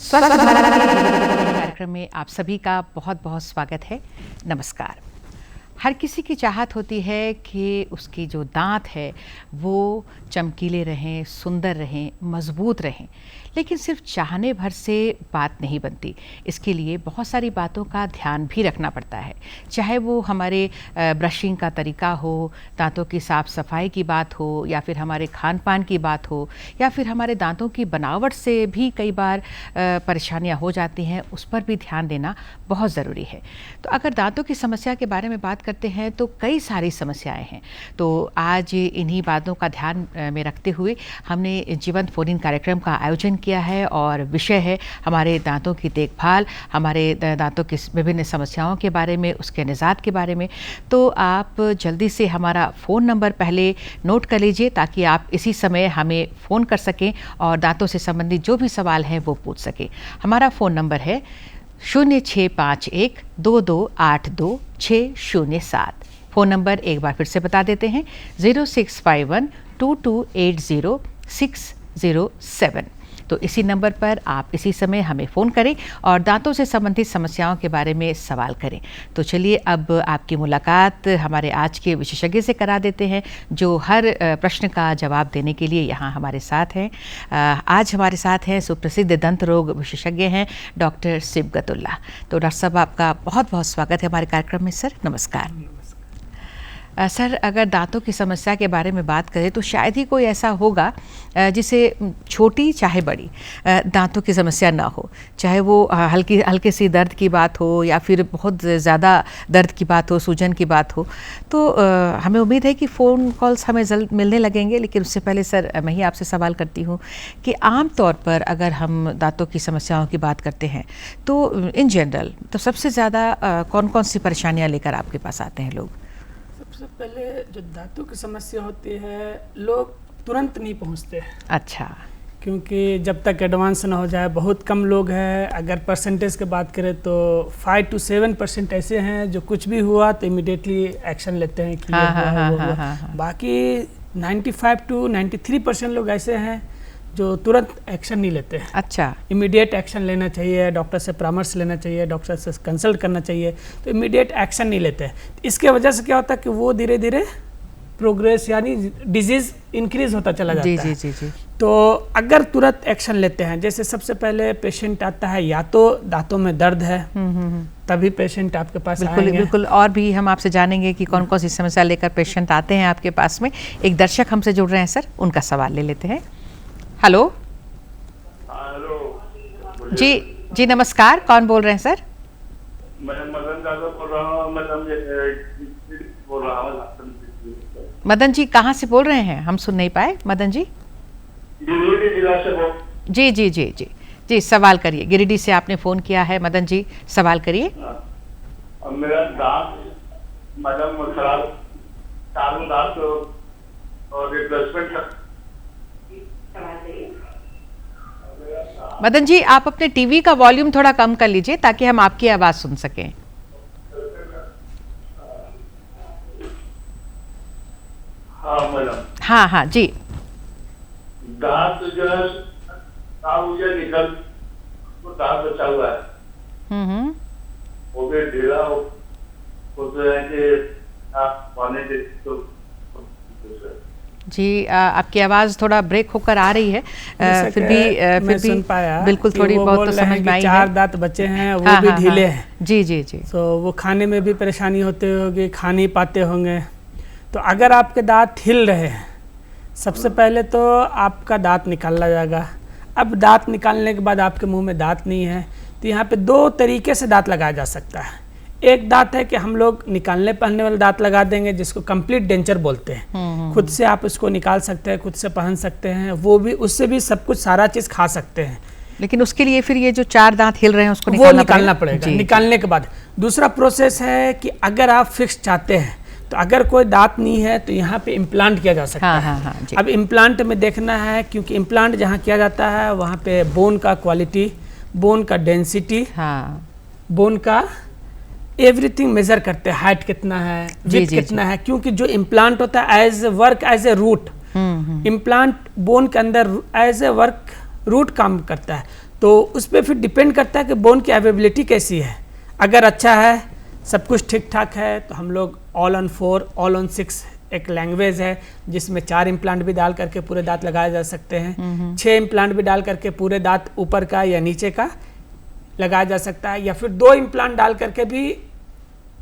स्वस्थ भारत के कार्यक्रम में आप सभी का बहुत बहुत स्वागत है। नमस्कार। हर किसी की चाहत होती है कि उसकी जो दांत है वो चमकीले रहें, सुंदर रहें, मजबूत रहें, लेकिन सिर्फ चाहने भर से बात नहीं बनती। इसके लिए बहुत सारी बातों का ध्यान भी रखना पड़ता है, चाहे वो हमारे ब्रशिंग का तरीका हो, दांतों की साफ़ सफाई की बात हो, या फिर हमारे खान पान की बात हो, या फिर हमारे दांतों की बनावट से भी कई बार परेशानियां हो जाती हैं। उस पर भी ध्यान देना बहुत ज़रूरी है। तो अगर दांतों की समस्या के बारे में बात करते हैं तो कई सारी समस्याएं हैं। तो आज इन्हीं बातों का ध्यान में रखते हुए हमने जीवंत फोन इन कार्यक्रम का आयोजन किया है और विषय है हमारे दांतों की देखभाल, हमारे दांतों की विभिन्न समस्याओं के बारे में, उसके निजात के बारे में। तो आप जल्दी से हमारा फ़ोन नंबर पहले नोट कर लीजिए ताकि आप इसी समय हमें फ़ोन कर सकें और दांतों से संबंधित जो भी सवाल हैं वो पूछ सकें। हमारा फ़ोन नंबर है 0651-2282-607। फ़ोन नंबर एक बार फिर से बता देते हैं 0651-2280-607। तो इसी नंबर पर आप इसी समय हमें फ़ोन करें और दांतों से संबंधित समस्याओं के बारे में सवाल करें। तो चलिए अब आपकी मुलाकात हमारे आज के विशेषज्ञ से करा देते हैं जो हर प्रश्न का जवाब देने के लिए यहाँ हमारे साथ हैं। आज हमारे साथ हैं सुप्रसिद्ध दंत रोग विशेषज्ञ हैं डॉक्टर सिबगतुल्लाह। तो डॉक्टर साहब आपका बहुत बहुत स्वागत है हमारे कार्यक्रम में। सर नमस्कार। सर अगर दांतों की समस्या के बारे में बात करें तो शायद ही कोई ऐसा होगा जिसे छोटी चाहे बड़ी दांतों की समस्या ना हो, चाहे वो हल्की सी दर्द की बात हो या फिर बहुत ज़्यादा दर्द की बात हो, सूजन की बात हो। तो हमें उम्मीद है कि फ़ोन कॉल्स हमें जल्द मिलने लगेंगे, लेकिन उससे पहले सर मैं ही आपसे सवाल करती हूँ कि आम तौर पर अगर हम दांतों की समस्याओं की बात करते हैं तो इन जनरल तो सबसे ज़्यादा कौन कौन सी परेशानियाँ लेकर आपके पास आते हैं लोग? सबसे पहले जो दांतों की समस्या होती है लोग तुरंत नहीं पहुंचते हैं। अच्छा। क्योंकि जब तक एडवांस ना हो जाए, बहुत कम लोग हैं। अगर परसेंटेज की बात करें तो 5 to 7% ऐसे हैं जो कुछ भी हुआ तो इमिडिएटली एक्शन लेते हैं कि बाकी 95 to 93% लोग ऐसे हैं जो तुरंत एक्शन नहीं लेते हैं। अच्छा। इमीडिएट एक्शन लेना चाहिए, डॉक्टर से परामर्श लेना चाहिए, डॉक्टर से कंसल्ट करना चाहिए, तो इमीडिएट एक्शन नहीं लेते हैं। इसके वजह से क्या होता है कि वो धीरे धीरे प्रोग्रेस यानी डिजीज इंक्रीज होता चला जाता है। जी। तो अगर तुरंत एक्शन लेते हैं, जैसे सबसे पहले पेशेंट आता है या तो दांतों में दर्द है तभी पेशेंट आपके पास आएंगे। बिल्कुल। और भी हम आपसे जानेंगे कि कौन कौन सी समस्या लेकर पेशेंट आते हैं आपके पास में। एक दर्शक हमसे जुड़ रहे हैं सर, उनका सवाल ले लेते हैं। हेलो। जी नमस्कार, कौन बोल रहे हैं सर? मैं मदन यादव बोल रहा हूँ। मदन जी कहाँ से बोल रहे हैं? हम सुन नहीं पाए। मदन जी गिरिडीह जिला से जी सवाल करिए। गिरिडीह से आपने फ़ोन किया है। मदन जी सवाल करिए। मेरा दांत मैडम खराब, चारों दांत और रिप्लेसमेंट। मदन जी आप अपने टीवी का वॉल्यूम थोड़ा कम कर लीजिए ताकि हम आपकी आवाज़ सुन सकें। हाँ मैडम। हाँ जी। दांत जो है मुझे निकल तो दांत बचा हुआ है। वो भी ढीला हो जी आपकी आवाज़ थोड़ा ब्रेक होकर आ रही है। फिर भी सुन पाया बिल्कुल थोड़ी बहुत तो समझ में आई है। 4 दांत बचे हैं वो भी ढीले हैं। जी। तो वो खाने में भी परेशानी होते होगी, खा नहीं पाते होंगे। तो अगर आपके दांत हिल रहे हैं, सबसे पहले तो आपका दांत निकाला जाएगा। अब दांत निकालने के बाद आपके मुंह में दांत नहीं है तो यहाँ पे 2 तरीके से दांत लगाया जा सकता है। एक दांत है कि हम लोग निकालने पहनने वाले दांत लगा देंगे जिसको कंप्लीट डेंचर बोलते हैं। खुद से आप उसको निकाल सकते हैं, खुद से पहन सकते हैं, वो भी उससे भी सब कुछ सारा चीज़ खा सकते हैं। लेकिन उसके लिए फिर ये जो 4 दांत हिल रहे हैं उसको वो निकालना पड़ेगा। निकालने के बाद दूसरा प्रोसेस है कि अगर आप फिक्स चाहते हैं तो अगर कोई दांत नहीं है तो यहाँ पे इम्प्लांट किया जा सकता है। अब इम्प्लांट में देखना है क्योंकि इम्प्लांट जहाँ किया जाता है वहाँ पे बोन का क्वालिटी, बोन का डेंसिटी, बोन का एवरीथिंग मेजर करते हैं। हाइट कितना है, विड्थ कितना है, क्योंकि जो इम्प्लांट होता है as work as a root. Implant bone के अंदर एज ए वर्क रूट काम करता है। तो उस पर फिर डिपेंड करता है कि बोन की अवेबिलिटी कैसी है। अगर अच्छा है, सब कुछ ठीक ठाक है, तो हम लोग ऑल ऑन 4 ऑल ऑन 6 एक लैंग्वेज है जिसमें 4 इम्प्लांट भी डाल करके पूरे दांत लगाए जा सकते हैं, 6 इम्प्लांट भी डाल करके पूरे दांत ऊपर का या नीचे का लगाया जा सकता है, या फिर 2 इम्प्लांट डाल करके भी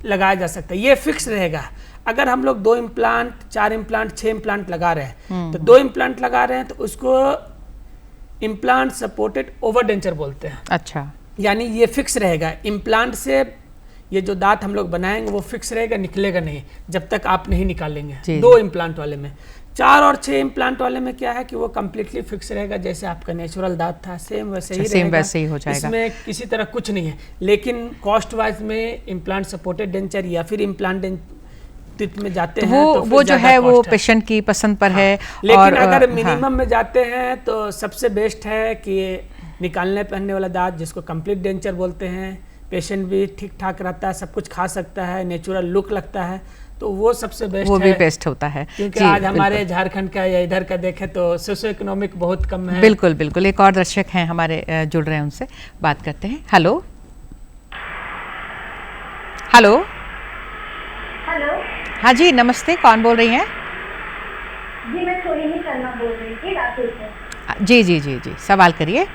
लगाया जा सकता है। ये फिक्स रहेगा। अगर हम लोग 2 इम्प्लांट, 4 इम्प्लांट, 6 इम्प्लांट लगा रहे हैं, तो 2 इम्प्लांट लगा रहे हैं तो उसको इम्प्लांट सपोर्टेड ओवरडेंचर बोलते हैं। अच्छा, यानी ये फिक्स रहेगा। इम्प्लांट से ये जो दांत हम लोग बनाएंगे वो फिक्स रहेगा, निकलेगा नहीं जब तक आप नहीं निकालेंगे। 2 इम्प्लांट वाले में। 4 और 6 इम्प्लांट वाले में क्या है कि वो कम्प्लीटली फिक्स रहेगा, जैसे आपका नेचुरल दांत था सेम वैसे ही रहेगा, सेम वैसे ही हो जाएगा। इसमें किसी तरह कुछ नहीं है। लेकिन कॉस्ट वाइज में इम्प्लांट सपोर्टेड डेंचर या फिर इम्प्लांट में जाते हैं तो वो जो है वो पेशेंट की पसंद पर है। लेकिन और अगर मिनिमम में जाते हैं तो सबसे बेस्ट है कि निकालने पहनने वाला दांत जिसको कंप्लीट डेंचर बोलते हैं, पेशेंट भी ठीक ठाक रहता है, सब कुछ खा सकता है, नेचुरल लुक लगता है, तो वो सबसे बेस्ट है। वो भी बेस्ट होता है क्योंकि आज हमारे झारखंड का या इधर का देखें तो सोशो इकोनॉमिक बहुत कम है। बिल्कुल बिल्कुल। एक और दर्शक हैं हमारे जुड़ रहे हैं, उनसे बात करते हैं। Hello hello hello. हाँ जी, नमस्ते, कौन बोल रही हैं? जी मैं सोहिनी शर्मा बोल रही थी रायपुर से। जी जी जी जी, सवाल करिए। जी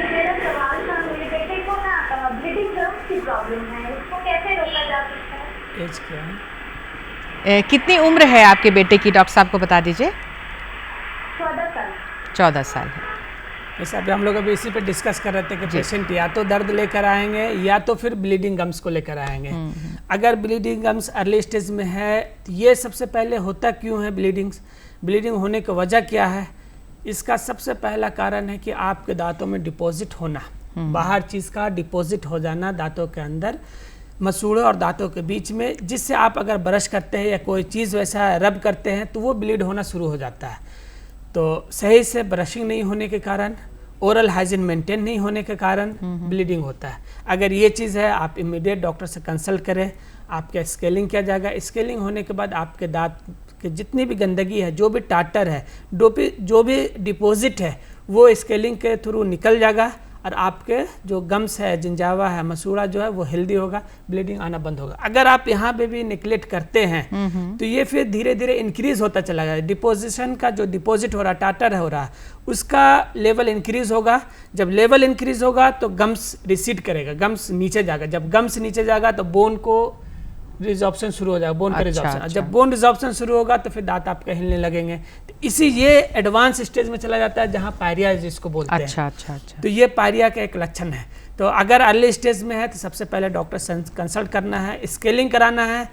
मेरा सवाल था, मेरे बेटे को ना ब्लीडिंग गम्स की प्रॉब्लम है, इसको कैसे रोका जा सकता है? एज क्या है? कितनी उम्र है आपके बेटे की, डॉक्टर साहब को बता दीजिए। 14 साल। 14 साल है। जैसे अभी हम लोग अभी इसी पे डिस्कस कर रहे थे कि पेशेंट या तो दर्द लेकर आएंगे या तो फिर ब्लीडिंग गम्स को लेकर आएंगे। अगर ब्लीडिंग गम्स अर्ली स्टेज में है तो ये सबसे पहले होता क्यों है ब्लीडिंग होने की वजह क्या है? इसका सबसे पहला कारण है कि आपके दांतों में डिपॉजिट होना, बाहर चीज़ का डिपॉजिट हो जाना दांतों के अंदर, मसूड़े और दांतों के बीच में, जिससे आप अगर ब्रश करते हैं या कोई चीज़ वैसा रब करते हैं तो वो ब्लीड होना शुरू हो जाता है। तो सही से ब्रशिंग नहीं होने के कारण, ओरल हाइजीन मेंटेन नहीं होने के कारण ब्लीडिंग होता है। अगर ये चीज़ है आप इमीडिएट डॉक्टर से कंसल्ट करें, आपका स्केलिंग किया जाएगा। स्केलिंग होने के बाद आपके दांत के जितनी भी गंदगी है, जो भी टाटर है, जो भी डिपॉजिट है, वो स्केलिंग के थ्रू निकल जाएगा और आपके जो गम्स है, जिंजावा है, मसूड़ा जो है वो हेल्दी होगा, ब्लीडिंग आना बंद होगा। अगर आप यहाँ पे भी निगलेक्ट करते हैं तो ये फिर धीरे धीरे इंक्रीज होता चला जाएगा। डिपोजिशन का जो डिपॉजिट हो रहा, टाटर हो रहा, उसका लेवल इंक्रीज होगा। जब लेवल इंक्रीज होगा तो गम्स रिसीड करेगा, गम्स नीचे जाएगा। जब गम्स नीचे जाएगा तो बोन को रिजॉर्प्शन शुरू हो जाएगा, बोन का रिजॉर्प्शन। जब बोन रिजॉर्प्शन शुरू होगा तो फिर दांत आपके हिलने लगेंगे। तो इसी ये एडवांस स्टेज में चला जाता है जहाँ पायरिया जिसको बोलते हैं। अच्छा। तो ये पायरिया का एक लक्षण है। तो अगर अर्ली स्टेज में है तो सबसे पहले डॉक्टर से कंसल्ट करना है, स्केलिंग कराना है,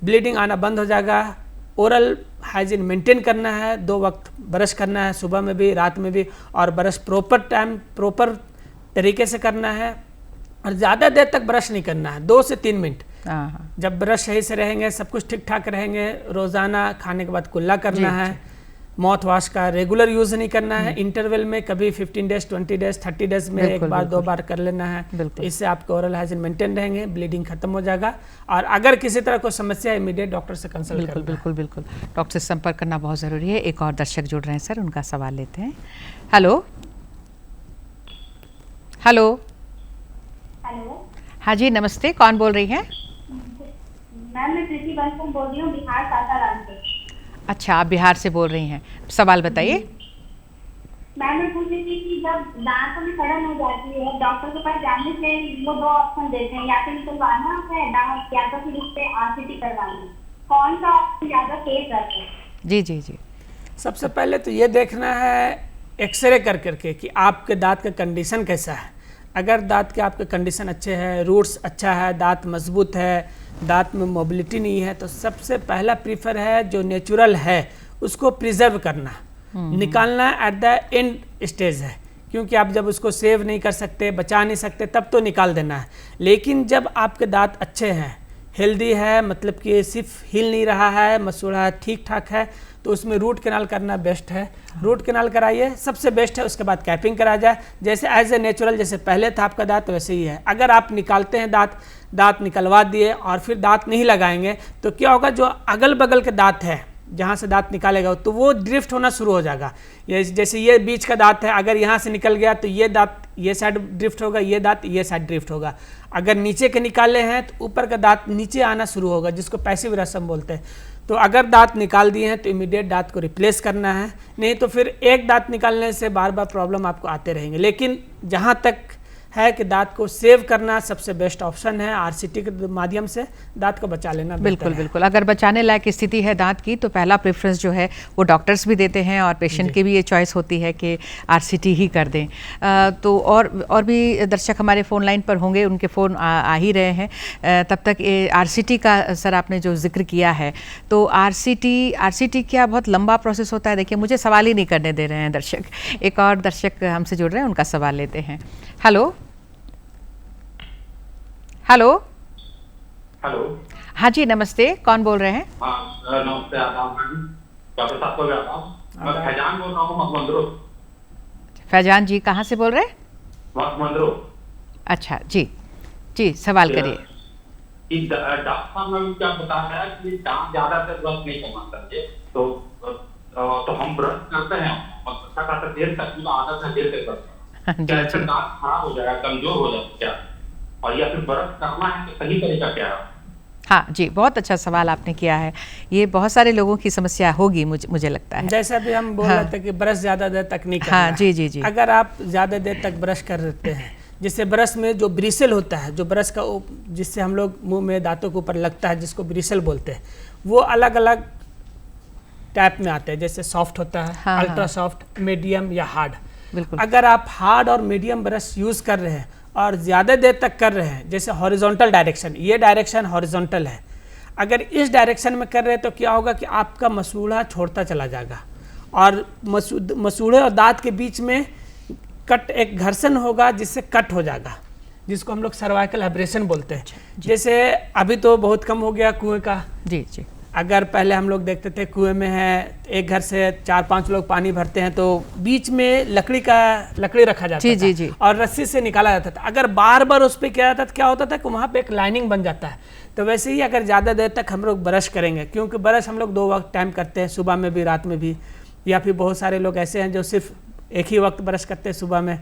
ब्लीडिंग आना बंद हो जाएगा। ओरल हाइजीन मेंटेन करना है, 2 वक्त ब्रश करना है, सुबह में भी रात में भी, और ब्रश प्रॉपर तरीके से करना है, और ज़्यादा देर तक ब्रश नहीं करना है, 2 से 3 मिनट। जब ब्रश सही से रहेंगे, सब कुछ ठीक ठाक रहेंगे, रोज़ाना खाने के बाद कुल्ला करना है, माउथ वॉश का रेगुलर यूज़ नहीं करना है, इंटरवल में कभी 15 डेज, 20 डेज, 30 डेज में एक बार 2 बार कर लेना है। तो इससे आपके ओरल हाइजीन मेंटेन रहेंगे, ब्लीडिंग खत्म हो जाएगा। और अगर किसी तरह कोई समस्या है इमीडिएट डॉक्टर से कंसल्ट करना। बिल्कुल डॉक्टर से संपर्क करना बहुत ज़रूरी है। एक और दर्शक जुड़ रहे हैं सर, उनका सवाल लेते हैं। हेलो। हाँ जी, नमस्ते, कौन बोल रही हैं? मैम मैं प्रीति बंसम बोल रही हूँ, बिहार सासाराम से। अच्छा, आप बिहार से बोल रही हैं, सवाल बताइए। मैम मैं पूछ रही थी कि जब दांतों में सड़न हो जाती है, डॉक्टर के पास जाने से वो 2 ऑप्शन देते हैं, या तो निकलवाना है दांत या तो फिर उस पर आरसीटी करवाना, कौन सा ऑप्शन ज़्यादा सेफ रहता है? जी। सबसे पहले तो ये देखना है एक्सरे कर करके कि आपके दांत का कंडीशन कैसा है। अगर दांत के आपके कंडीशन अच्छे हैं, रूट्स अच्छा है, दांत मजबूत है, दांत में मोबिलिटी नहीं है, तो सबसे पहला प्रीफर है जो नेचुरल है उसको प्रिजर्व करना, निकालना एट द एंड स्टेज है। क्योंकि आप जब उसको सेव नहीं कर सकते, बचा नहीं सकते, तब तो निकाल देना है। लेकिन जब आपके दांत अच्छे हैं, हेल्दी है, मतलब कि सिर्फ हिल नहीं रहा है, मसूड़ा ठीक ठाक है, तो उसमें रूट कैनाल करना बेस्ट है। रूट कैनाल कराइए, सबसे बेस्ट है। उसके बाद कैपिंग करा जाए, जैसे एज ए नेचुरल, जैसे पहले था आपका दांत वैसे ही है। अगर आप निकालते हैं दांत निकलवा दिए और फिर दांत नहीं लगाएंगे तो क्या होगा, जो अगल बगल के दांत है जहाँ से दांत निकालेगा तो वो ड्रिफ्ट होना शुरू हो जाएगा। ये जैसे ये बीच का दांत है, अगर यहाँ से निकल गया तो ये दांत ये साइड ड्रिफ्ट होगा, ये दांत ये साइड ड्रिफ्ट होगा। अगर नीचे के निकाले हैं तो ऊपर का दांत नीचे आना शुरू होगा, जिसको पैसिव रसम बोलते हैं। तो अगर दांत निकाल दिए हैं तो इमीडिएट दांत को रिप्लेस करना है, नहीं तो फिर एक दांत निकालने से बार बार प्रॉब्लम आपको आते रहेंगे। लेकिन जहाँ तक है कि दांत को सेव करना सबसे बेस्ट ऑप्शन है, आरसीटी के माध्यम से दांत को बचा लेना बिल्कुल बिल्कुल। अगर बचाने लायक स्थिति है दांत की तो पहला प्रेफरेंस जो है वो डॉक्टर्स भी देते हैं और पेशेंट की भी ये चॉइस होती है कि आरसीटी ही कर दें। तो और भी दर्शक हमारे फ़ोन लाइन पर होंगे, उनके फ़ोन आ ही रहे हैं। तब तक ये आरसीटी का सर आपने जो जिक्र किया है, तो आरसीटी क्या बहुत लंबा प्रोसेस होता है? देखिए मुझे सवाल ही नहीं करने दे रहे हैं दर्शक। एक और दर्शक हमसे जुड़ रहे हैं, उनका सवाल लेते हैं। Hello hello hello. हाँ जी नमस्ते, कौन बोल रहे हैं? हाँ नमस्ते, आदाब डॉक्टर साहब को भी आदाब। मैं फैजान बोल रहा हूँ मखमंदरो। फैजान जी कहाँ से बोल रहे हैं? मखमंदरो। अच्छा जी जी, सवाल करिए। डॉक्टर साहब ने क्या बताया कि दांत ज्यादा से ब्रश नहीं करना चाहिए, तो हम ब्रश करते हैं देर तक, आदत है देर तक करते हैं, क्या दांत खराब हो जाएगा, कमजोर हो जाएगा क्या, और या फिर ब्रश करना है तो सही तरीका क्या है? हाँ जी, बहुत अच्छा सवाल आपने किया है। ये बहुत सारे लोगों की समस्या होगी, मुझे लगता है। जैसा भी हम बोल रहे थे कि ब्रश ज़्यादा देर तक नहीं करना हाँ जी जी जी। अगर आप ज़्यादा देर तक ब्रश कर रहे हैं, जिससे ब्रश में जो ब्रिसल होता है, जो ब्रश का जिससे हम लोग मुंह में दांतों के ऊपर लगता है, जिसको ब्रिसल बोलते हैं, वो अलग अलग टाइप में आते हैं। जैसे सॉफ्ट होता है, हाँ, अल्ट्रा सॉफ्ट, मीडियम या हार्ड। बिल्कुल। अगर आप हार्ड और मीडियम ब्रश यूज़ कर रहे हैं और ज़्यादा देर तक कर रहे हैं, जैसे हॉरिजॉन्टल डायरेक्शन, ये डायरेक्शन हॉरिजॉन्टल है, अगर इस डायरेक्शन में कर रहे हैं तो क्या होगा कि आपका मसूड़ा छोड़ता चला जाएगा और मसूड़े और दांत के बीच में एक घर्षण होगा, जिससे कट हो जाएगा, जिसको हम लोग सर्वाइकल एब्रेशन बोलते हैं। जैसे अभी तो बहुत कम हो गया कुएं का। जी जी। अगर पहले हम लोग देखते थे कुएं में है, एक घर से 4-5 लोग पानी भरते हैं तो बीच में लकड़ी रखा जाता था जी जी। और रस्सी से निकाला जाता था। अगर बार बार उस पर किया जाता तो क्या होता था कि वहाँ पे एक लाइनिंग बन जाता है। तो वैसे ही अगर ज़्यादा देर तक हम लोग ब्रश करेंगे, क्योंकि ब्रश हम लोग 2 वक्त टाइम करते हैं, सुबह में भी रात में भी, या फिर बहुत सारे लोग ऐसे हैं जो सिर्फ एक ही वक्त ब्रश करते हैं सुबह में।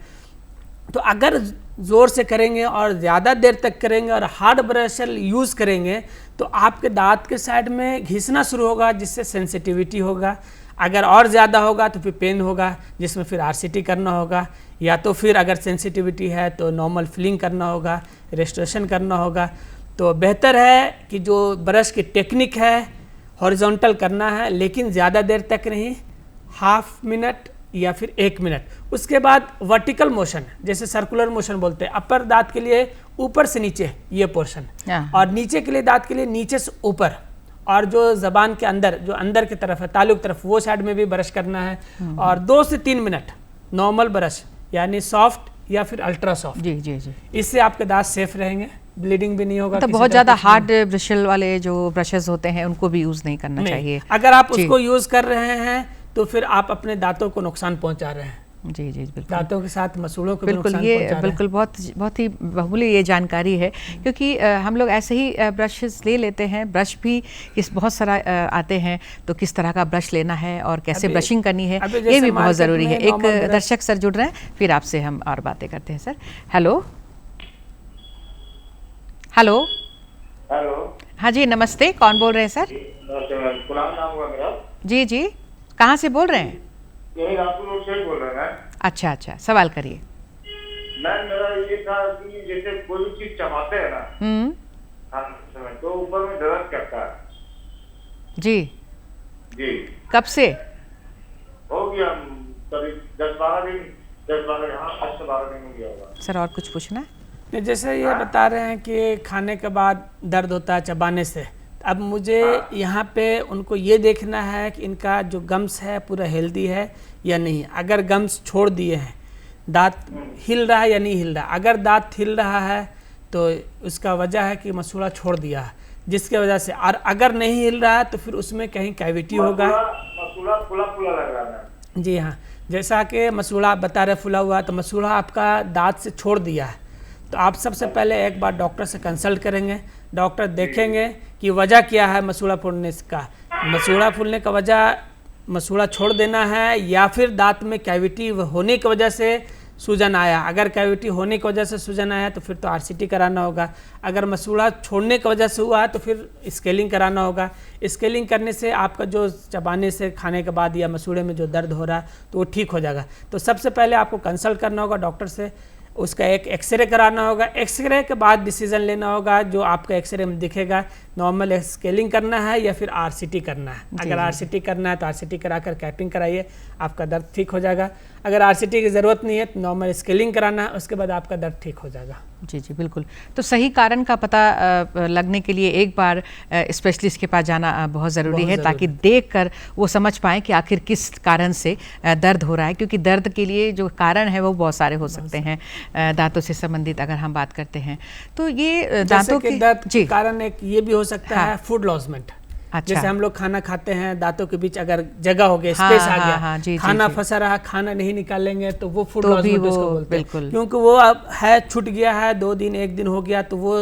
तो अगर ज़ोर से करेंगे और ज़्यादा देर तक करेंगे और हार्ड ब्रश यूज़ करेंगे तो आपके दांत के साइड में घिसना शुरू होगा, जिससे सेंसिटिविटी होगा। अगर और ज़्यादा होगा तो फिर पेन होगा, जिसमें फिर आरसीटी करना होगा, या तो फिर अगर सेंसिटिविटी है तो नॉर्मल फिलिंग करना होगा, रेस्टोरेशन करना होगा। तो बेहतर है कि जो ब्रश की टेक्निक है हॉरिजॉन्टल करना है, लेकिन ज़्यादा देर तक नहीं, हाफ मिनट या फिर 1 मिनट। उसके बाद वर्टिकल मोशन, जैसे सर्कुलर मोशन बोलते हैं, अपर दांत के लिए ऊपर से नीचे ये पोर्शन, और नीचे के लिए दांत के लिए नीचे से ऊपर, और जो जबान के अंदर, जो अंदर की तरफ है तालु की तरफ, वो साइड में भी ब्रश करना है। और 2 से 3 मिनट नॉर्मल ब्रश, यानी सॉफ्ट या फिर अल्ट्रा सॉफ्ट। जी जी जी। इससे आपके दांत सेफ रहेंगे, ब्लीडिंग भी नहीं होगा। तो बहुत ज़्यादा हार्ड ब्रशल वाले जो ब्रशेस होते हैं उनको भी यूज़ नहीं करना चाहिए। अगर आप उसको यूज़ कर रहे हैं तो फिर आप अपने दांतों को नुकसान पहुंचा रहे हैं। जी जी बिल्कुल। दांतों के साथ मसूड़ों को बिल्कुल, ये बिल्कुल बहुत ही बहुमूल्य ये जानकारी है, क्योंकि हम लोग ऐसे ही ब्रशेस ले लेते हैं। ब्रश भी बहुत सारा आते हैं, तो किस तरह का ब्रश लेना है और कैसे ब्रशिंग करनी है, ये भी बहुत ज़रूरी है। एक दर्शक सर जुड़ रहे हैं, फिर आपसे हम और बातें करते हैं। Sir hello hello hello. हाँ जी नमस्ते, कौन बोल रहे हैं सर? गुलाम नाम हुआ मेरा। जी जी, कहाँ से बोल रहे हैं? यही राजपुर रोड से बोल रहे हैं। अच्छा अच्छा, सवाल करिए। मैम मेरा ये था कि जैसे कोई भी चीज चबाते हैं ना खाने समय, तो ऊपर में दर्द करता है। जी जी। कब से? हो गया करीब 10-12 दिन, 10-12, हाँ 8 से 12 दिन हो गया होगा। सर और कुछ पूछना है? जैसे ये बता रहे हैं कि खाने के बाद दर्द होता है चबाने से। अब मुझे यहाँ पे उनको ये देखना है कि इनका जो गम्स है पूरा हेल्दी है या नहीं। अगर गम्स छोड़ दिए हैं, दांत हिल रहा है या नहीं हिल रहा। अगर दांत हिल रहा है तो उसका वजह है कि मसूड़ा छोड़ दिया है, जिसके वजह से। और अगर नहीं हिल रहा है तो फिर उसमें कहीं कैविटी होगा। मसूड़ा फुला फुला लग रहा है। जी हाँ, जैसा कि मसूड़ा बता रहे फुला हुआ, तो मसूड़ा आपका दांत से छोड़ दिया है, तो आप सबसे पहले एक बार डॉक्टर से कंसल्ट करेंगे। डॉक्टर देखेंगे कि वजह क्या है मसूड़ा फोड़ने का। मसूड़ा फूलने का वजह मसूड़ा छोड़ देना है या फिर दांत में कैविटी होने की वजह से सूजन आया। अगर कैविटी होने की वजह से सूजन आया तो फिर तो आरसीटी कराना होगा। अगर मसूड़ा छोड़ने की वजह से हुआ है तो फिर स्केलिंग कराना होगा। स्केलिंग करने से आपका जो चबाने से खाने के बाद या मसूड़े में जो दर्द हो रहा है तो वो ठीक हो जाएगा। तो सबसे पहले आपको कंसल्ट करना होगा डॉक्टर से, उसका एक एक्सरे कराना होगा। एक्सरे के बाद डिसीजन लेना होगा जो आपका एक्सरे में दिखेगा, नॉर्मल स्केलिंग करना है या फिर आरसीटी करना है। अगर आरसीटी करना है तो आरसीटी कराकर कैपिंग कराइए, आपका दर्द ठीक हो जाएगा। अगर आरसीटी की ज़रूरत नहीं है तो नॉर्मल स्केलिंग कराना है, उसके बाद आपका दर्द ठीक हो जाएगा। जी जी बिल्कुल। तो सही कारण का पता लगने के लिए एक बार स्पेशलिस्ट के पास जाना बहुत ज़रूरी है, ताकि देखकर वो समझ पाएँ कि आखिर किस कारण से दर्द हो रहा है, क्योंकि दर्द के लिए जो कारण है वो बहुत सारे हो सकते हैं दांतों से संबंधित अगर हम बात करते हैं। तो ये दांतों के दर्द के कारण एक ये भी हो सकता है फूड लॉसमेंट। अच्छा। जैसे हम लोग खाना खाते हैं, दांतों के बीच अगर जगह हो गया, स्पेस आ गया, जी, खाना जी, फंसा रहा, खाना नहीं निकालेंगे तो वो फूड तो लॉसमेंट उसको बोलते हैं। क्योंकि वो अब है छूट गया है, 2 दिन 1 दिन हो गया तो वो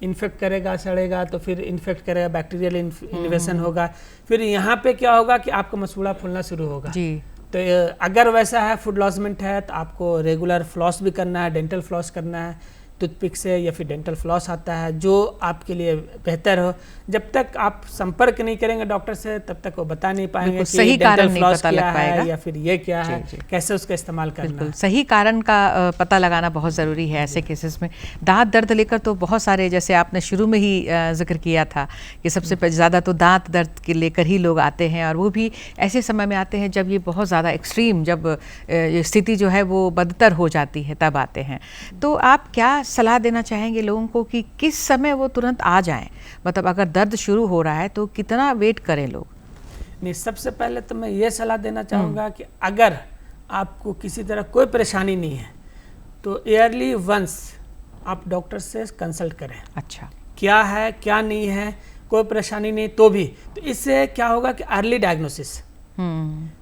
इन्फेक्ट करेगा, सड़ेगा, तो फिर इन्फेक्ट करेगा, बैक्टीरियल इन्फेक्शन होगा। फिर यहाँ पे क्या होगा कि आपका मसूड़ा फूलना शुरू होगा जी। तो अगर वैसा है फूड लॉसमेंट है तो आपको रेगुलर फ्लॉस भी करना है, डेंटल फ्लॉस करना है टूथपिक से, या फिर डेंटल फ्लॉस आता है जो आपके लिए बेहतर हो। जब तक आप संपर्क नहीं करेंगे डॉक्टर से तब तक वो बता नहीं पाएंगे कि सही कारण नहीं पता लग पाएगा या फिर ये क्या है, कैसे उसका इस्तेमाल करना है। सही कारण का पता लगाना बहुत ज़रूरी है ऐसे केसेस में। दांत दर्द लेकर तो बहुत सारे, जैसे आपने शुरू में ही जिक्र किया था कि सबसे ज़्यादा तो दांत दर्द के लेकर ही लोग आते हैं, और वो भी ऐसे समय में आते हैं जब ये बहुत ज़्यादा एक्सट्रीम, जब स्थिति जो है वो बदतर हो जाती है तब आते हैं। तो आप क्या सलाह देना चाहेंगे लोगों को कि किस समय वो तुरंत आ जाएं? मतलब अगर दर्द शुरू हो रहा है तो कितना वेट करें लोग? नहीं, सबसे पहले तो मैं ये सलाह देना चाहूँगा कि अगर आपको किसी तरह कोई परेशानी नहीं है तो ईयरली वंस आप डॉक्टर से कंसल्ट करें। अच्छा, क्या है क्या नहीं है, कोई परेशानी नहीं तो भी, तो इससे क्या होगा कि अर्ली डायग्नोसिस,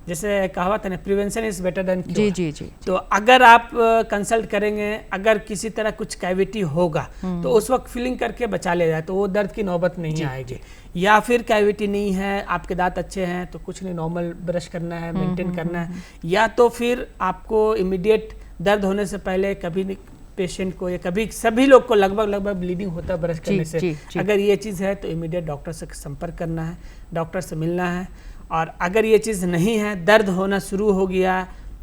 जैसे कहावत है ना, prevention is better than cure. जी जी जी। तो अगर आप कंसल्ट करेंगे, अगर किसी तरह कुछ कैविटी होगा तो उस वक्त फिलिंग करके बचा ले जाए तो वो दर्द की नौबत नहीं आएगी। या फिर कैविटी नहीं है, आपके दांत अच्छे हैं तो कुछ नहीं, नॉर्मल ब्रश करना है, मेंटेन करना है। या तो फिर आपको इमीडिएट दर्द होने से पहले, कभी पेशेंट को या कभी सभी लोग को लगभग ब्लीडिंग होता है ब्रश करने से, अगर ये चीज़ है तो इमीडिएट डॉक्टर से संपर्क करना है, डॉक्टर से मिलना है। और अगर ये चीज़ नहीं है, दर्द होना शुरू हो गया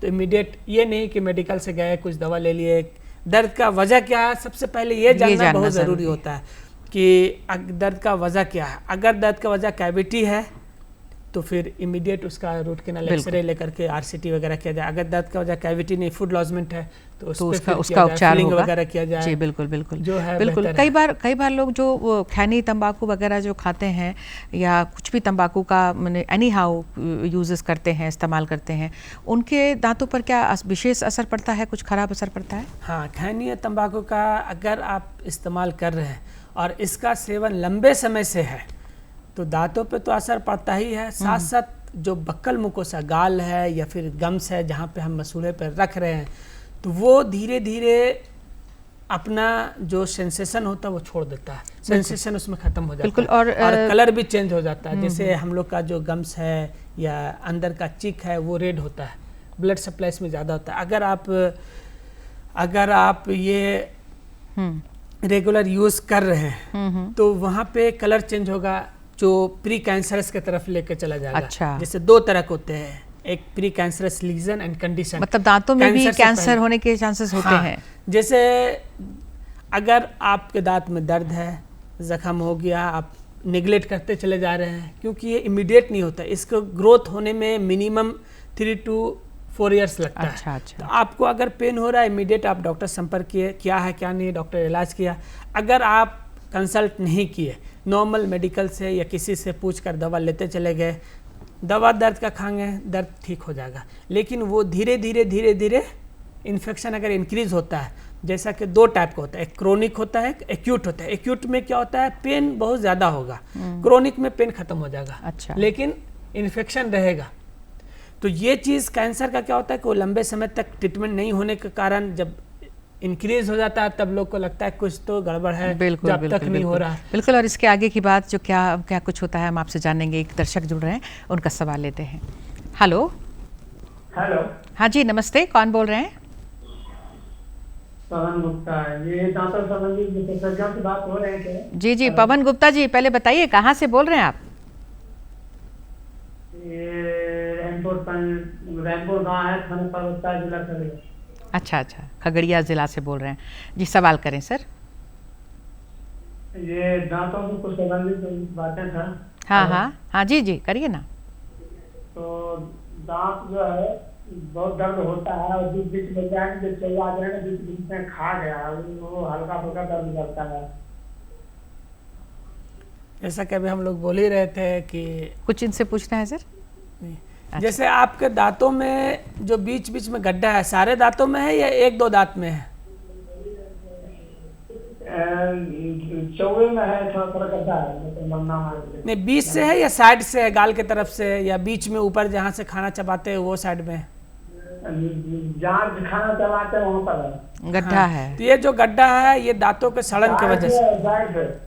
तो इमीडिएट ये नहीं कि मेडिकल से गए, कुछ दवा ले लिए। दर्द का वजह क्या है, सबसे पहले ये जानना बहुत ज़रूरी होता है कि दर्द का वजह क्या है। अगर दर्द का वजह कैविटी है तो फिर इमीडिएट उसका रूट कैनाल एक्सरे लेकर के आरसीटी वगैरह किया जाए। अगर दर्द का वजह कैविटी नहीं, फुड लॉजमेंट है तो उसका उपचार होगा वगैरह किया जाए। जी बिल्कुल बिल्कुल जो है बिल्कुल। कई बार लोग जो खैनी तंबाकू वगैरह जो खाते हैं या कुछ भी तंबाकू का एनी हाउ यूजेस करते हैं, इस्तेमाल करते हैं, उनके दांतों पर क्या विशेष असर पड़ता है, कुछ खराब असर पड़ता है? हाँ, खैनी या तंबाकू का अगर आप इस्तेमाल कर रहे हैं और इसका सेवन लंबे समय से है तो दांतों पे तो असर पड़ता ही है, साथ साथ जो बक्कल मुकोसा, गाल है या फिर गम्स है जहाँ पे हम मसूड़े पर रख रहे हैं, तो वो धीरे धीरे अपना जो सेंसेशन होता है वो छोड़ देता है, सेंसेशन उसमें खत्म हो जाता है और कलर भी चेंज हो जाता है। जैसे हम लोग का जो गम्स है या अंदर का चीक है वो रेड होता है, ब्लड सप्लाई में ज़्यादा होता है। अगर आप ये रेगुलर यूज़ कर रहे हैं तो वहाँ पे कलर चेंज होगा, जो प्री कैंसरस की तरफ लेकर चला जाएगा। अच्छा। जैसे 2 तरह के होते हैं, एक pre cancerous lesion and condition, मतलब दांतों में भी कैंसर होने के चांसेस होते हैं। जैसे अगर आपके दांत में दर्द है, जख्म हो गया, आप निगलेक्ट करते चले जा रहे हैं, क्योंकि ये इमीडिएट नहीं होता, इसको ग्रोथ होने में मिनिमम 3 to 4 years लगता है। अच्छा। तो आपको अगर पेन हो रहा है, इमीडिएट आप डॉक्टर संपर्क किए, क्या है क्या नहीं, डॉक्टर इलाज किया। अगर आप कंसल्ट नहीं किए, नॉर्मल मेडिकल से या किसी से पूछकर दवा लेते चले गए, दवा दर्द का खाएंगे, दर्द ठीक हो जाएगा। लेकिन वो धीरे धीरे इन्फेक्शन अगर इंक्रीज होता है, जैसा कि 2 टाइप का होता है, एक क्रोनिक होता है, एक एक्यूट होता है। एक्यूट में क्या होता है, पेन बहुत ज़्यादा होगा, क्रोनिक में पेन खत्म हो जाएगा। अच्छा। लेकिन इन्फेक्शन रहेगा। तो ये चीज़ कैंसर का क्या होता है कि वो लंबे समय तक ट्रीटमेंट नहीं होने के कारण जब इंक्रीज हो जाता है तब लोग को लगता है कुछ तो गड़बड़ है, बिल्कुल, जो अब बिल्कुल, तक नहीं बिल्कुल, हो रहा। बिल्कुल। और इसके आगे की बात जो क्या क्या कुछ होता है हम आपसे जानेंगे। एक दर्शक जुड़ रहे हैं, उनका सवाल लेते हैं। हेलो। हेलो, हाँ जी, नमस्ते, कौन बोल रहे हैं? पवन गुप्ता है। ये दांतों संबंधी विशेषज्ञों से बात हो रही है। जी जी, पवन गुप्ता जी, पहले बताइए कहाँ से बोल रहे हैं आप? ये रैनपुर गाँव है, थाना परबत्ता, जिला खगड़िया। अच्छा अच्छा, खगड़िया ज़िला से बोल रहे हैं जी। सवाल करें सर। ये दांतों से कुछ संबंधित बातें था। हाँ हाँ हाँ, जी जी, करिए ना। तो दांत जो है बहुत दर्द होता है और बीच बीच में जाए जो चाहिए आ जाए बीच बीच में खा गया, वो हल्का फुल्का दर्द करता है। जैसा कि अभी हम लोग बोल ही रहे थे कि कुछ इनसे पूछना है सर? जैसे आपके दांतों में जो बीच बीच में गड्ढा है, सारे दांतों में है या एक दो दांत में है? चौड़े में है, थोड़ा थोड़ा गड्ढा है, मतलब लंबा मार के। नहीं, बीच से है या साइड से है, गाल के तरफ से, या बीच में ऊपर जहाँ से खाना चबाते हैं वो साइड में? जहाँ खाना चलाते हैं वहाँ पर है। गड्ढा है। तो ये जो गड्ढा है ये दांतों के सड़न की वजह से,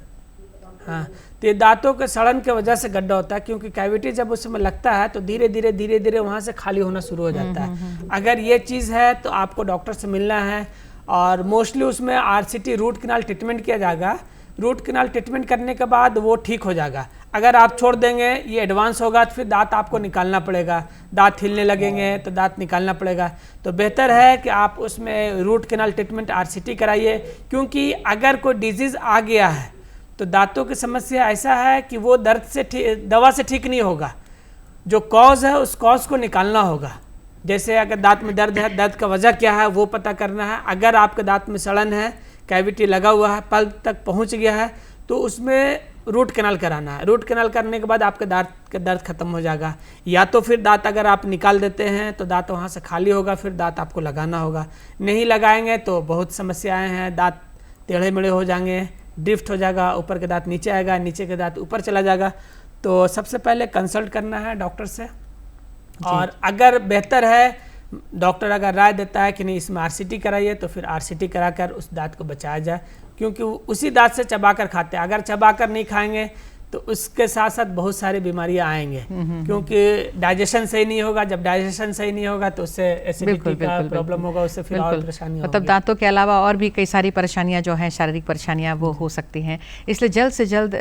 हाँ, तो ये दांतों के सड़न की वजह से गड्ढा होता है, क्योंकि कैविटी जब उसमें लगता है तो धीरे धीरे वहाँ से खाली होना शुरू हो जाता है। अगर ये चीज़ है तो आपको डॉक्टर से मिलना है, और मोस्टली उसमें RCT रूट कैनाल ट्रीटमेंट किया जाएगा। रूट कैनाल ट्रीटमेंट करने के बाद वो ठीक हो जाएगा। अगर आप छोड़ देंगे, ये एडवांस होगा, तो फिर दांत आपको निकालना पड़ेगा, दांत हिलने लगेंगे तो दांत निकालना पड़ेगा। तो बेहतर है कि आप उसमें रूट कैनाल ट्रीटमेंट RCT कराइए, क्योंकि अगर कोई डिजीज़ आ गया है तो दांतों की समस्या ऐसा है कि वो दर्द से दवा से ठीक नहीं होगा। जो कॉज है उस कॉज को निकालना होगा। जैसे अगर दांत में दर्द है, दर्द का वजह क्या है वो पता करना है। अगर आपके दांत में सड़न है, कैविटी लगा हुआ है, पल्प तक पहुंच गया है, तो उसमें रूट कैनाल कराना है। रूट कैनाल करने के बाद आपके दांत का दर्द खत्म हो जाएगा। या तो फिर दांत अगर आप निकाल देते हैं तो दांत वहाँ से खाली होगा, फिर दांत आपको लगाना होगा। नहीं लगाएंगे तो बहुत समस्याएँ हैं, दांत टेढ़े मेढ़े हो जाएंगे, ड्रिफ्ट हो जाएगा, ऊपर के दांत नीचे आएगा, नीचे के दांत ऊपर चला जाएगा। तो सबसे पहले कंसल्ट करना है डॉक्टर से, और अगर बेहतर है, डॉक्टर अगर राय देता है कि नहीं इसमें RCT कराइए, तो फिर RCT कराकर उस दांत को बचाया जाए, क्योंकि उसी दांत से चबाकर खाते हैं। अगर चबाकर नहीं खाएंगे तो उसके साथ साथ बहुत सारी बीमारियां आएंगे, क्योंकि डाइजेशन सही नहीं होगा। जब डाइजेशन सही नहीं होगा तो उससे एसिडिटी का प्रॉब्लम होगा, उससे फिर और परेशानी मतलब दांतों के अलावा और भी कई सारी परेशानियां जो हैं, शारीरिक परेशानियां, वो हो सकती हैं। इसलिए जल्द से जल्द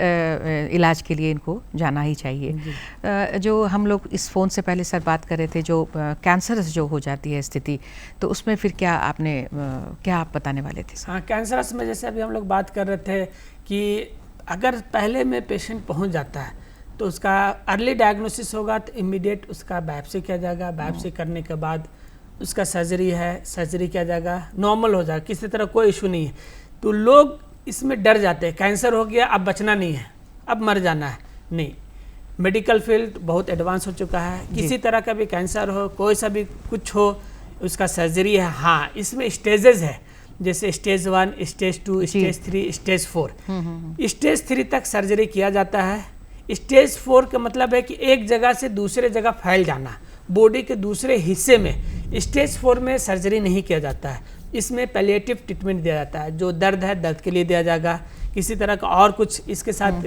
इलाज के लिए इनको जाना ही चाहिए। जो हम लोग इस फ़ोन से पहले सर बात कर रहे थे, जो कैंसरस जो हो जाती है स्थिति, तो उसमें फिर क्या आपने क्या आप बताने वाले थे? हाँ, कैंसरस में जैसे अभी हम लोग बात कर रहे थे कि अगर पहले में पेशेंट पहुंच जाता है तो उसका अर्ली डायग्नोसिस होगा, तो इमीडिएट उसका बायोप्सी किया जाएगा। बायोप्सी करने के बाद उसका सर्जरी है, सर्जरी किया जाएगा, नॉर्मल हो जाएगा, किसी तरह कोई इशू नहीं है। तो लोग इसमें डर जाते हैं, कैंसर हो गया अब बचना नहीं है, अब मर जाना है। नहीं, मेडिकल फील्ड बहुत एडवांस हो चुका है। किसी तरह का भी कैंसर हो, कोई सा भी कुछ हो, उसका सर्जरी है। हाँ, इसमें स्टेजेस है, जैसे stage 1, stage 2, stage 3, stage 4। Stage 3 तक सर्जरी किया जाता है। स्टेज 4 का मतलब है कि एक जगह से दूसरे जगह फैल जाना, बॉडी के दूसरे हिस्से में। स्टेज 4 में सर्जरी नहीं किया जाता है, इसमें पैलिएटिव ट्रीटमेंट दिया जाता है। जो दर्द है, दर्द के लिए दिया जाएगा, किसी तरह का और कुछ इसके साथ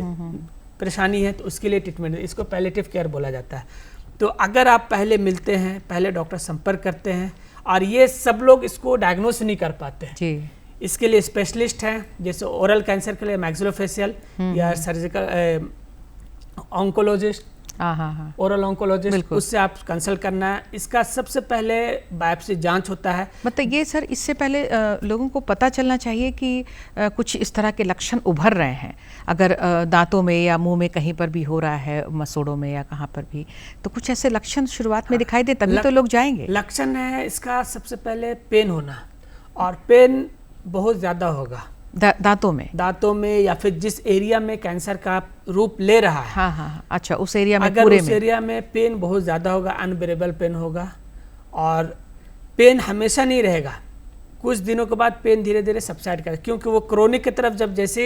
परेशानी है तो उसके लिए ट्रीटमेंट, इसको पैलिएटिव केयर बोला जाता है। तो अगर आप पहले मिलते हैं, पहले डॉक्टर संपर्क करते हैं, और ये सब लोग इसको डायग्नोस नहीं कर पाते हैं जी, इसके लिए स्पेशलिस्ट हैं। जैसे ओरल कैंसर के लिए मैक्सिलोफेशियल या सर्जिकल ऑन्कोलॉजिस्ट, ओरल ऑन्कोलॉजिस्ट, उससे आप कंसल्ट करना है। इसका सबसे पहले बायोप्सी जांच होता है। मतलब ये सर, इससे पहले लोगों को पता चलना चाहिए कि कुछ इस तरह के लक्षण उभर रहे हैं, अगर दांतों में या मुंह में कहीं पर भी हो रहा है, मसूड़ों में या कहाँ पर भी, तो कुछ ऐसे लक्षण शुरुआत में दिखाई दे तभी तो लोग जाएंगे। लक्षण है इसका सबसे पहले पेन होना, और पेन बहुत ज़्यादा होगा दांतों में या फिर जिस एरिया में कैंसर का रूप ले रहा है। हाँ, अच्छा, उस एरिया में, अगर उस एरिया में पेन बहुत ज़्यादा होगा, अनबेरेबल पेन होगा, और पेन हमेशा नहीं रहेगा, कुछ दिनों के बाद पेन धीरे धीरे सबसाइड करेगा, क्योंकि वो क्रोनिक की तरफ जब जैसे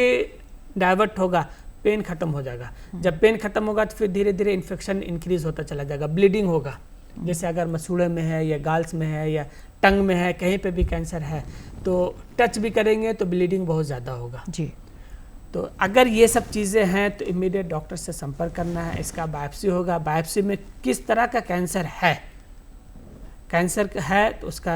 डाइवर्ट होगा पेन खत्म हो जाएगा। जब पेन खत्म होगा तो फिर धीरे धीरे इन्फेक्शन इंक्रीज होता चला जाएगा, ब्लीडिंग होगा। जैसे अगर मसूड़े में है या गाल्स में है या टंग में है, कहीं पे भी कैंसर है तो टच भी करेंगे तो ब्लीडिंग बहुत ज़्यादा होगा। जी। तो अगर ये सब चीज़ें हैं तो इमीडिएट डॉक्टर से संपर्क करना है। इसका बायोप्सी होगा, बायोप्सी में किस तरह का कैंसर है, कैंसर है तो उसका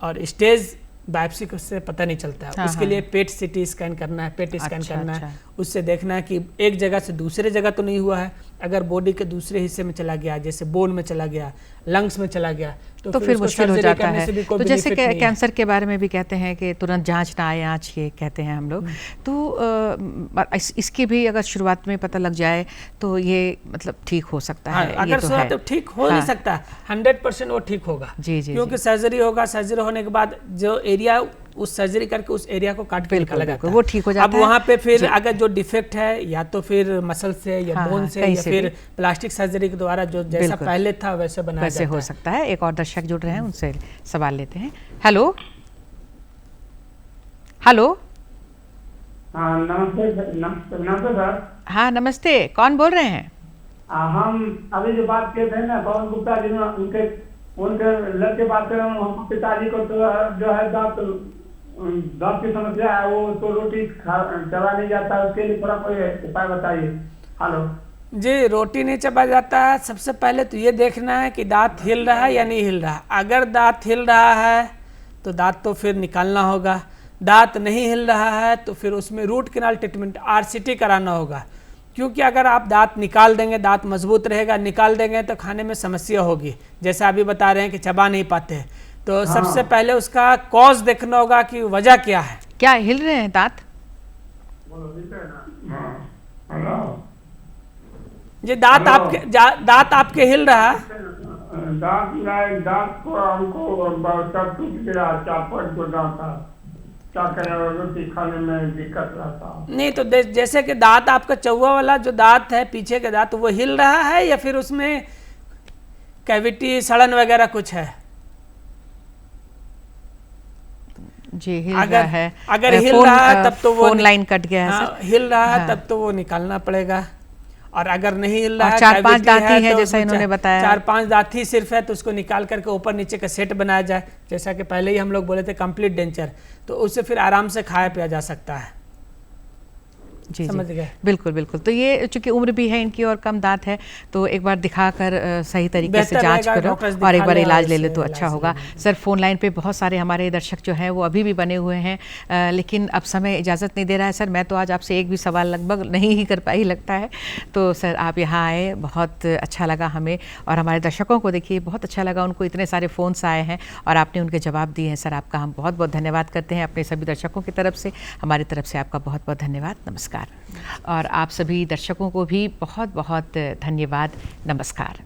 और स्टेज बायोप्सी से पता नहीं चलता है। उसके लिए पेट सीटी स्कैन करना है, पेट स्कैन करना है, उससे देखना है कि एक जगह से दूसरे जगह तो नहीं हुआ है। अगर बॉडी के दूसरे हिस्से में चला गया, जैसे बोन में चला गया, लंग्स में चला गया, तो फिर मुश्किल हो जाता है। तो जैसे कि कैंसर के बारे में भी कहते हैं कि तुरंत जांच ना आए, आँच ये कहते हैं हम लोग। तो इसकी भी अगर शुरुआत में पता लग जाए तो ये मतलब ठीक हो सकता है। अगर शुरुआत तो ठीक हो नहीं सकता, 100% वो ठीक होगा। जी जी। क्योंकि सर्जरी होगा, सर्जरी होने के बाद जो एरिया उस सर्जरी करके उस एरिया को काट के निकाला जाता है, वो ठीक हो जाता है। अब वहाँ पे फिर अगर जो डिफेक्ट है या तो फिर मसल से या बोन से या फिर प्लास्टिक सर्जरी के द्वारा जो जैसा पहले था वैसे बनाया जाता है, हो सकता है। एक और दर्शक जुड़ रहे हैं, उनसे सवाल लेते हैं। Hello hello. नमस्ते सर। हाँ नमस्ते, कौन बोल रहे हैं? हम अभी जो बात किए थे ना पवन गुप्ता जी, उनके लड़के बात कर रहे हैं। हम पिताजी को तो जो है दांत की समस्या है, वो तो रोटी चबा नहीं जाता, उसके लिए थोड़ा कोई उपाय बताइए। हेलो जी। रोटी नहीं चबा जाता है, सबसे पहले तो ये देखना है कि दांत हिल रहा है या नहीं हिल रहा। अगर दांत हिल रहा है तो दांत तो फिर निकालना होगा। दांत नहीं हिल रहा है तो फिर उसमें रूट कैनाल ट्रीटमेंट RCT कराना होगा। क्योंकि अगर आप दांत निकाल देंगे, दांत मजबूत रहेगा, निकाल देंगे तो खाने में समस्या होगी, जैसा अभी बता रहे हैं कि चबा नहीं पाते हैं। तो सबसे पहले उसका कॉज देखना होगा कि वजह क्या है। क्या हिल रहे हैं दांत? जी दांत आपके हिल रहा है? दांत को हमको टूट गया, 4-5 को दांत था, क्या करें, रोटी खाने में दिक्कत रहता है। नहीं तो जैसे कि दांत आपका चौवा वाला जो दांत है, पीछे के दांत, वो हिल रहा है या फिर उसमें कैविटी सड़न वगैरह कुछ है? जी हिल रहा है। अगर हिल रहा है तब तो वो फोन लाइन कट गया है सर। हिल रहा है तब तो वो निकालना पड़ेगा। और अगर नहीं हिल रहा है, 4-5 दांती है जैसा इन्होंने बताया, 4-5 दांती सिर्फ है, तो उसको निकाल करके ऊपर नीचे का सेट बनाया जाए, जैसा कि पहले ही हम लोग बोले थे कंप्लीट डेंचर, तो उससे फिर आराम से खाया पिया जा सकता है। जी समझ जी गए? बिल्कुल बिल्कुल। तो ये चूंकि उम्र भी है इनकी और कम दांत है, तो एक बार दिखाकर सही तरीके से जांच करो और एक बार इलाज ले ले तो अच्छा होगा। सर फोन लाइन पे बहुत सारे हमारे दर्शक जो हैं वो अभी भी बने हुए हैं, लेकिन अब समय इजाज़त नहीं दे रहा है। सर मैं तो आज आपसे एक भी सवाल लगभग नहीं ही कर पाई लगता है। तो सर आप यहाँ आए, बहुत अच्छा लगा हमें, और हमारे दर्शकों को देखिए बहुत अच्छा लगा, उनको इतने सारे फ़ोन्स आए हैं और आपने उनके जवाब दिए हैं। सर आपका हम बहुत बहुत धन्यवाद करते हैं अपने सभी दर्शकों की तरफ से, हमारी तरफ से आपका बहुत बहुत धन्यवाद। नमस्कार। और आप सभी दर्शकों को भी बहुत बहुत धन्यवाद। नमस्कार।